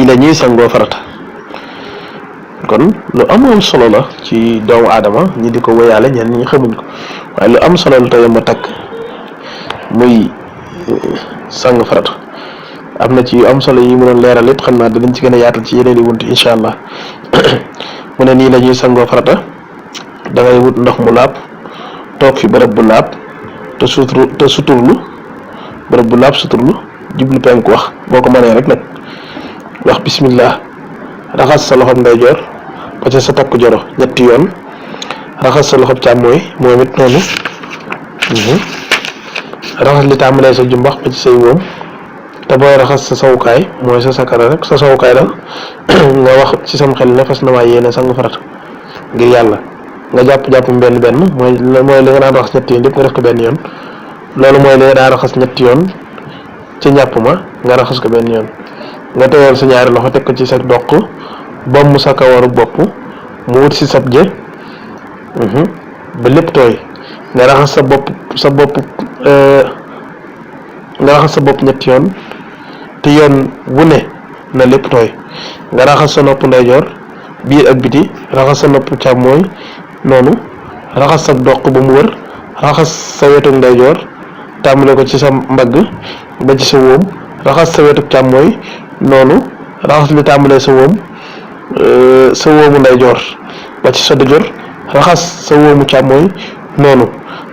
la ñuy sangoo farata kon lu am solo la ci doomu aadama ñi di ko wéyaale ñenn ñi xamuñ ko waaye lu am solo la tey ma takk muy sang farata am na ci yu am solo yi mu doon leeral it xam naa danañ ci gën a yaatal ci yeneen i wunt incha allah mu ne nii la ñuy sangoo farata da ngay wut ndox mu laab toog fi bërëb bu laab te suturlu bërëb bu laab suturlu jublu penku wax boo ko mënee rek nag wax bismillah raxas sa loxob ndeyjoor ba ca sa takk joro ñetti yoon raxas sa loxob càmmooy moom it noonu raxas li tàmbalee sa jumbax ba ci say woom te booy raxas sa sawukaay mooy sa sakara rek sa sawukaay daal nga wax ci sam xel ne fas na maa yéene sangu farata ngir yàlla nga jàpp benn mooy li nga daan raxas ñetti yoon yëpp nga def ko benn yoon loolu mooy li nga daan raxas ñetti yoon ci njàpp ma nga raxas ko benn yoon nga teewal sa ñaari loxo teg ko ci sa doq bomm sa kawaru bopp mu wut si sab jë ba lépp tooy nga raxas sa bopp nga raxas sa bopp ñetti yoon te yoon wu ne na lépp tooy nga raxas sa nopp ndeyjoor biir ak biti raxas sa nopp càmmooñ noonu raxas sa doq ba mu wër raxas sa wetu ndeyjoor tàmbale ko ci sa mbagg ba ci sa wóom raxas sa wetu càmmooñ noonu raxas li tàmbalee sa wóom sa wóomu ndeyjoor ba ci sa dëjor raxas sa wóomu càmmooñ noonu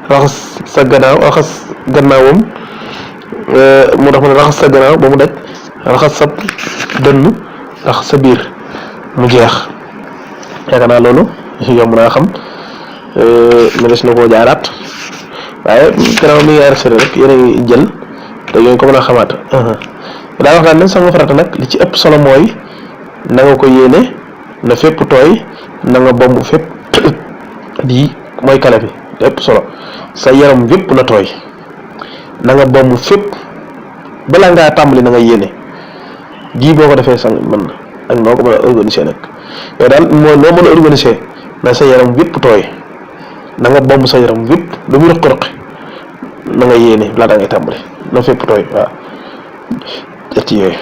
raxas sa gannaaw raxas gannaawam moo tax ma ne raxas sa gannaaw ba mu daj raxas sa dënn raxas sa biir mu jeex yaakaar naa loolu yomb naa xam ma des na koo jaaraat waaye gannaaw mi ngi enregistré rek yéen a ngi jël te ngeen ko mën a xamaat daa wax naan ne sangu farata nag li ci ëpp solo mooy na nga ko yéene na fépp tooy na nga bomb fépp di mooy kale bi li ëpp solo sa yaram yépp na tooy na nga bomb fépp balaa ngaa tàmbali na nga yéene gii boo ko defee sang mën na ak noo ko mën a organiser nag yow daal mooy noo mën a organiser na sa yaram yépp tooy na nga bomb sa yaram yépp lu mu rëq-rëq na nga yéene balaa ngay tàmbali na fépp tooy waaw ci yooyu